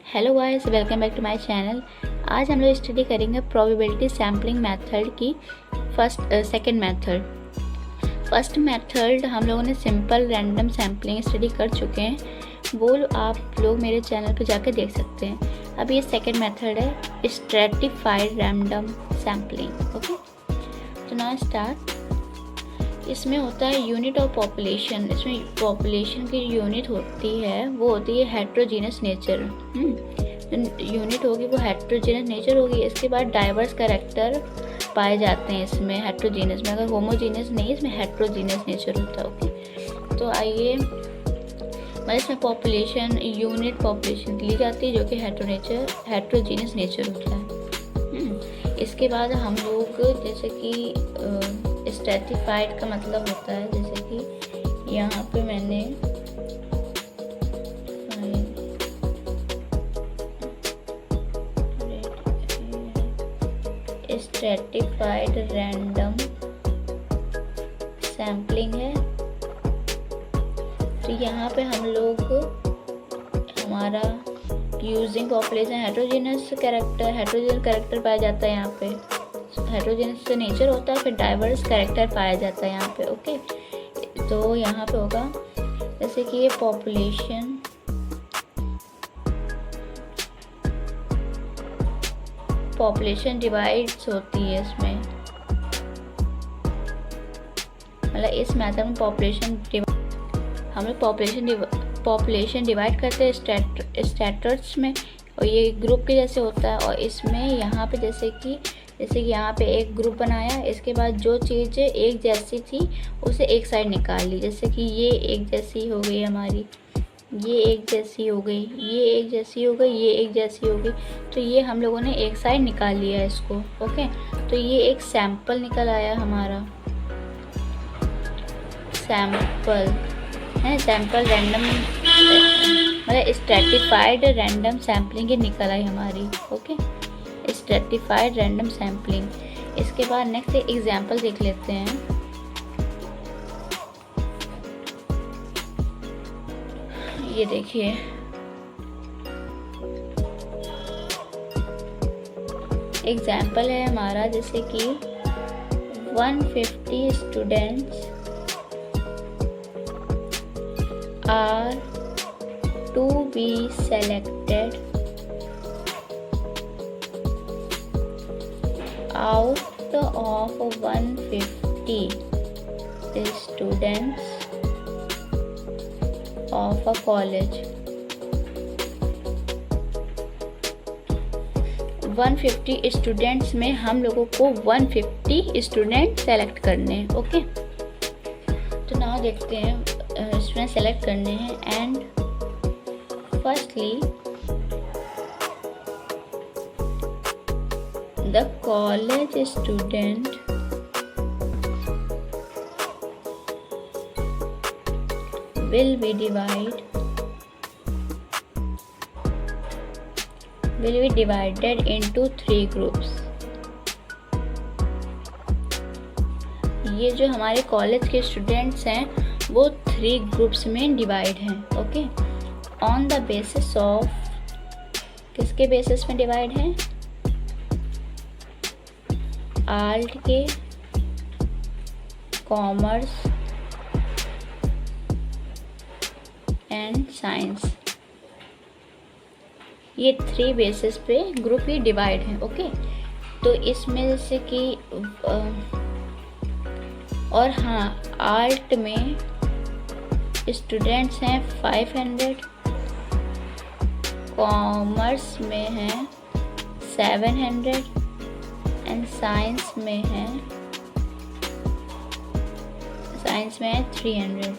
Hello guys, welcome back to my channel. आज हम लोग स्टडी करेंगे प्रोबेबिलिटी सैम्पलिंग मेथड की सेकंड फर्स्ट मेथड हम लोगों ने सिंपल रैंडम सैम्पलिंग स्टडी कर चुके हैं, वो आप लोग मेरे चैनल पर जाकर देख सकते हैं। अब ये सेकंड मेथड है स्ट्रैटिफाइड रैंडम सैम्पलिंग। ओके, तो नाउ स्टार्ट। इसमें होता है यूनिट ऑफ पॉपुलेशन। इसमें पॉपुलेशन की यूनिट होती है वो होती है हेट्रोजीनस नेचर। यूनिट होगी वो हेट्रोजीनस नेचर होगी। इसके बाद डाइवर्स कैरेक्टर पाए जाते हैं इसमें हेट्रोजीनस में। अगर होमोजीनस नहीं, इसमें हेट्रोजीनस नेचर होता है। ओके, तो आइए, मतलब इसमें पॉपुलेशन यूनिट पॉपुलेशन ली जाती है जो कि हेट्रोजीनस नेचर होता है। इसके बाद हम लोग जैसे कि स्ट्रैटिफाइड का मतलब होता है, जैसे कि यहाँ पे मैंने स्ट्रैटिफाइड रैंडम सैम्पलिंग है। तो यहाँ पे हम लोग हमारा यूजिंग पॉपुलेशन हेट्रोजीनस कैरेक्टर पाया जाता है। यहाँ पे हेट्रोजीनस नेचर होता है, फिर डाइवर्स कैरेक्टर पाया जाता है यहाँ पे। ओके, तो यहाँ पे होगा जैसे कि ये पॉपुलेशन डिवाइड्स होती है इसमें, मतलब इस मेथड में हम लोग पॉपुलेशन डिवाइड करते हैं स्ट्रैटर्स में, और ये ग्रुप के जैसे होता है। और इसमें यहाँ पे जैसे कि यहाँ पे एक ग्रुप बनाया, इसके बाद जो चीज़ एक जैसी थी उसे एक साइड निकाल ली। जैसे कि ये एक जैसी हो गई हमारी, ये एक जैसी हो गई, ये एक जैसी हो गई, ये एक जैसी हो गई। तो ये हम लोगों ने एक साइड निकाल लिया है इसको। ओके, तो ये एक सैंपल निकल आया हमारा, सैंपल रैंडम, मतलब स्ट्रैटिफाइड रैंडम सैम्पलिंग ही निकल आई हमारी। Okay, stratified random sampling. इसके बाद नेक्स्ट एग्जांपल देख लेते हैं। ये देखिए, एग्जांपल है हमारा, जैसे कि 150 students are to be selected out of 150 students of a college। 150 students में हम लोगों को 150 स्टूडेंट सेलेक्ट करने हैं। ओके, तो नाउ देखते हैं स्टूडेंट सेलेक्ट करने हैं। And firstly the college student will be divided into 3 groups। ये जो हमारे कॉलेज के स्टूडेंट्स हैं वो 3 ग्रुप्स में डिवाइड हैं। Okay, on the basis of, किसके बेसिस में डिवाइड हैं? आर्ट के, कॉमर्स एंड साइंस, ये 3 बेसिस पे ग्रुप ही डिवाइड हैं। ओके, तो इसमें जैसे कि और हाँ, आर्ट में स्टूडेंट्स हैं 500, कॉमर्स में हैं 700 एंड साइंस में है 300।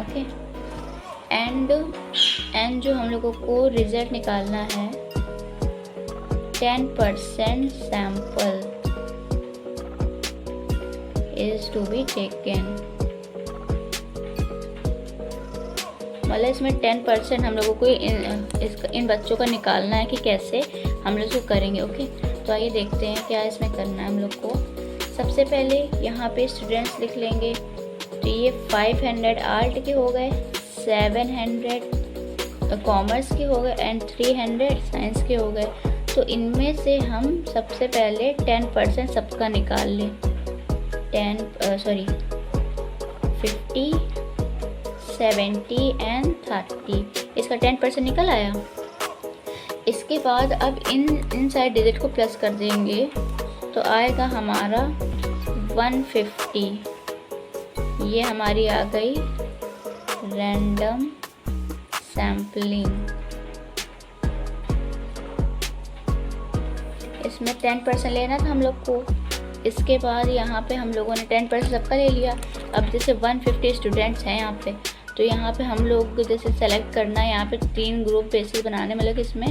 ओके, एंड जो हम लोगों को रिजल्ट निकालना है, 10% sample is to be taken. मतलब इसमें 10% हम लोगों को इन बच्चों का निकालना है कि कैसे हम लोग इसको करेंगे। ओके, तो आइए देखते हैं क्या इसमें करना है हम लोग को। सबसे पहले यहाँ पे स्टूडेंट्स लिख लेंगे। तो ये 500 आर्ट के हो गए, 700 कॉमर्स के हो गए एंड 300 साइंस के हो गए। तो इनमें से हम सबसे पहले 10% सबका निकाल लें। 50, 70 एंड 30, इसका 10% निकल आया। इसके बाद अब इन सारे डिजिट को प्लस कर देंगे तो आएगा हमारा 150। ये हमारी आ गई रैंडम सैम्पलिंग। इसमें 10% लेना था हम लोग को। इसके बाद यहाँ पे हम लोगों ने 10% सबका ले लिया। अब जैसे 150 स्टूडेंट्स हैं यहाँ पे, तो यहाँ पे हम लोग जैसे सेलेक्ट करना है, यहाँ पे 3 ग्रुप बेसिस बनाने, मतलब इसमें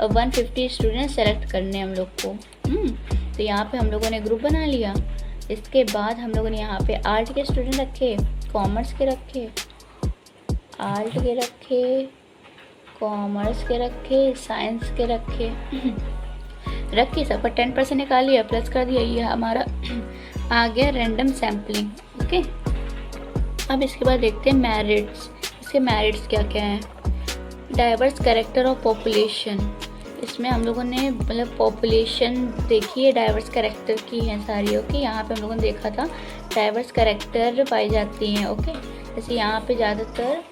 150 स्टूडेंट सेलेक्ट करने हम लोग को। तो यहाँ पे हम लोगों ने ग्रुप बना लिया। इसके बाद हम लोगों ने यहाँ पे आर्ट के स्टूडेंट रखे, कॉमर्स के रखे, आर्ट के रखे, कॉमर्स के रखे, साइंस के रखे रखी, सबका 10% निकाल लिया, प्लस कर दिया। ये हमारा आ गया रैंडम सैम्पलिंग। ओके, अब इसके बाद देखते हैं मेरिट्स। इसके मेरिट्स क्या क्या हैं। डाइवर्स कैरेक्टर ऑफ पॉपुलेशन, इसमें हम लोगों ने मतलब पॉपुलेशन देखी है, डाइवर्स कैरेक्टर की है सारी। ओके, यहाँ पे हम लोगों ने देखा था डाइवर्स कैरेक्टर पाई जाती हैं। ओके, जैसे यहाँ पे ज़्यादातर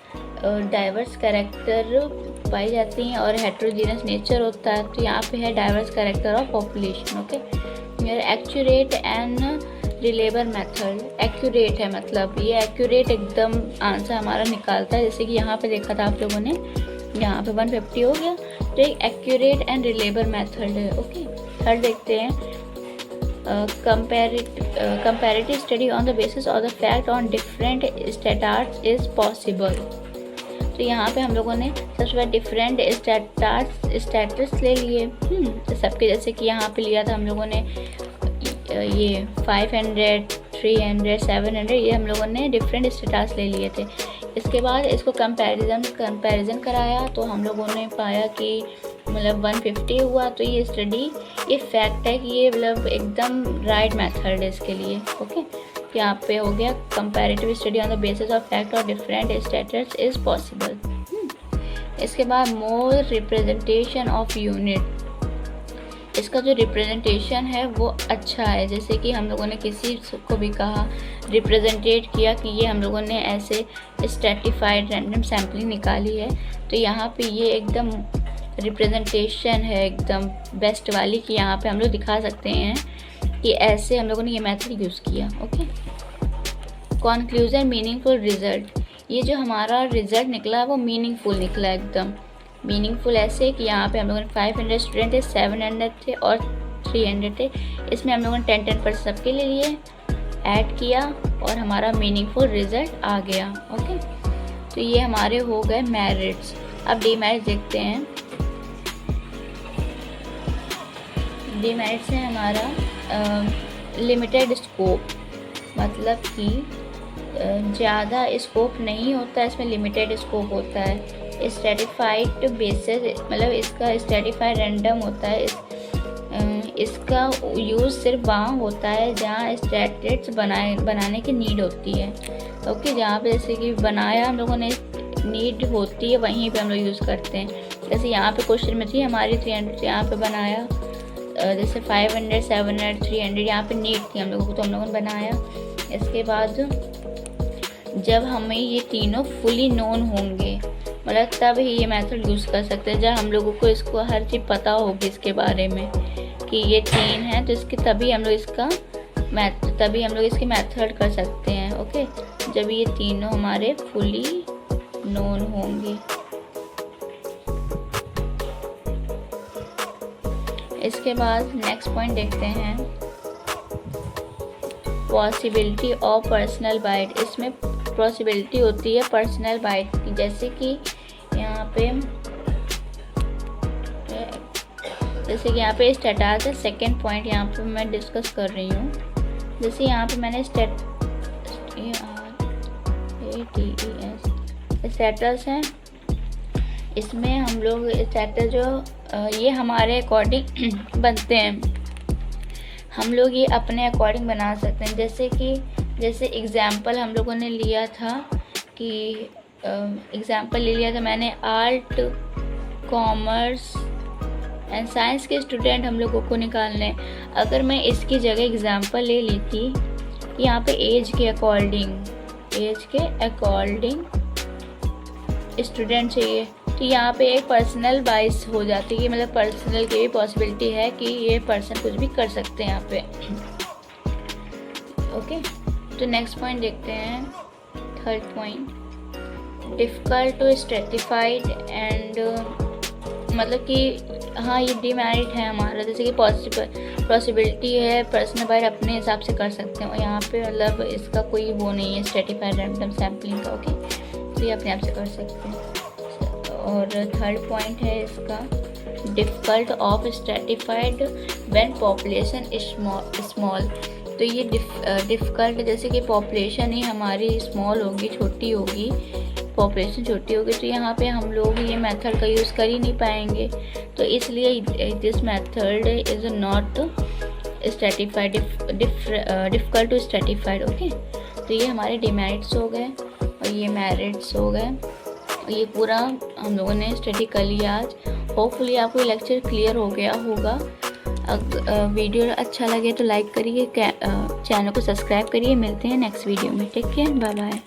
डाइवर्स कैरेक्टर पाई जाती हैं और हेट्रोजीनियस नेचर होता है। तो यहाँ पे है diverse character of population. Okay, accurate and reliable method. Accurate है मतलब ये एक्यूरेट एकदम आंसर हमारा निकालता है। जैसे कि यहाँ पे देखा था आप लोगों ने, यहाँ पे 150 हो गया। तो एक एक्यूरेट एंड रिलेबल मेथड है। ओके, थर्ड देखते हैं comparative study on the basis of the fact on different stators is possible. तो यहाँ पे हम लोगों ने सबसे पहले डिफरेंट स्टेटस ले लिए सबके। जैसे कि यहाँ पे लिया था हम लोगों ने ये 500, 300, 700, ये हम लोगों ने डिफरेंट स्टेटस ले लिए थे। इसके बाद इसको कंपैरिजन कराया तो हम लोगों ने पाया कि मतलब 150 हुआ। तो ये स्टडी, ये फैक्ट है कि ये मतलब एकदम राइट मेथड है इसके लिए। ओके, यहाँ पे हो गया comparative study on the basis of fact और डिफरेंट स्टेटस इज पॉसिबल। इसके बाद मोर रिप्रेजेंटेशन ऑफ यूनिट, इसका जो रिप्रेजेंटेशन है वो अच्छा है। जैसे कि हम लोगों ने किसी को भी कहा, रिप्रेजेंटेट किया कि ये हम लोगों ने ऐसे स्ट्रेटिफाइड रैंडम सैम्पलिंग निकाली है। तो यहाँ पे ये एकदम रिप्रेजेंटेशन है एकदम बेस्ट वाली, कि यहाँ पे हम लोग दिखा सकते हैं कि ऐसे हम लोगों ने ये मेथड यूज़ किया। ओके, कंक्लूजन मीनिंगफुल रिजल्ट, ये जो हमारा रिजल्ट निकला वो मीनिंगफुल निकला, एकदम मीनिंगफुल ऐसे कि यहाँ पे हम लोगों ने 500 स्टूडेंट थे, 700 थे और 300 थे। इसमें हम लोगों ने 10% सबके ले लिए, ऐड किया और हमारा मीनिंगफुल रिजल्ट आ गया। ओके, तो ये हमारे हो गए मेरिट्स। अब डीमेरिट्स देखते हैं। डीमेरिट्स है हमारा लिमिटेड स्कोप, मतलब कि ज़्यादा स्कोप नहीं होता है, इसमें लिमिटेड स्कोप होता है। स्ट्रेटिफाइड बेसिस, मतलब इसका स्ट्रेटिफाइड रैंडम होता है। इसका यूज़ सिर्फ वहाँ होता है जहाँ स्टैटिस्टिक्स बनाने की नीड होती है। ओके, जहाँ पे जैसे कि बनाया हम लोगों ने नीड होती है वहीं पे हम लोग यूज़ करते हैं। जैसे यहाँ पे क्वेश्चन में थी हमारी 300, यहाँ पे बनाया जैसे 500, 700, 300, यहाँ पे नीड थी हम लोगों को तो हम लोगों ने बनाया। इसके बाद जब हमें ये तीनों फुली नोन होंगे, मतलब तब ही ये मेथड यूज़ कर सकते हैं। जब हम लोगों को इसको हर चीज़ पता होगी इसके बारे में कि ये 3 है, तो इसके तभी हम लोग इसकी मेथड कर सकते हैं। ओके, जब ये तीनों हमारे फुली नोन होंगे। इसके बाद नेक्स्ट पॉइंट देखते हैं, पॉसिबिलिटी ऑफ पर्सनल बाइट। इसमें पॉसिबिलिटी होती है पर्सनल बाइट की, जैसे कि यहाँ पे स्टेटस है। सेकंड पॉइंट यहाँ पे मैं डिस्कस कर रही हूँ। जैसे यहाँ पे मैंने स्टेटस है, इसमें हम लोग स्टेटस जो ये हमारे अकॉर्डिंग बनते हैं, हम लोग ये अपने अकॉर्डिंग बना सकते हैं। जैसे एग्ज़ाम्पल हम लोगों ने लिया था कि एग्ज़ाम्पल ले लिया था मैंने, आर्ट, कॉमर्स एंड साइंस के स्टूडेंट हम लोगों को निकालने हैं। अगर मैं इसकी जगह एग्ज़ाम्पल ले ली थी, यहाँ पे एज के अकॉर्डिंग स्टूडेंट चाहिए, तो यहाँ पे एक पर्सनल बाइस हो जाती है, मतलब पर्सनल की भी पॉसिबिलिटी है कि ये पर्सन कुछ भी कर सकते हैं यहाँ पे। ओके, तो नेक्स्ट पॉइंट देखते हैं, third point, difficult to stratified and, मतलब कि हाँ ये डिमेरिट है हमारा, जैसे कि पॉसिबिलिटी है पर्सनल बाइट अपने हिसाब से कर सकते हैं, और यहाँ पे मतलब इसका कोई वो नहीं है स्ट्रेटिफाइड रैंडम सैम्पलिंग का। ओके, तो ये अपने आप से कर सकते हैं। और थर्ड पॉइंट है इसका, difficult of stratified when population small. तो ये डिफ़िकल्ट, जैसे कि पॉपुलेशन ही हमारी स्मॉल होगी, छोटी होगी, पॉपुलेशन छोटी होगी, तो यहाँ पे हम लोग ये मेथड का यूज़ कर ही नहीं पाएंगे, तो इसलिए this method is not stratified, difficult to stratified. Okay, तो ये हमारे डिमेरिट्स हो गए और ये मेरिट्स हो गए, और ये पूरा हम लोगों ने स्टडी कर लिया आज। होपफुली आपको ये लेक्चर क्लियर हो गया होगा। अगर वीडियो अच्छा लगे तो लाइक करिए, चैनल को सब्सक्राइब करिए। मिलते हैं नेक्स्ट वीडियो में। Take care, bye bye.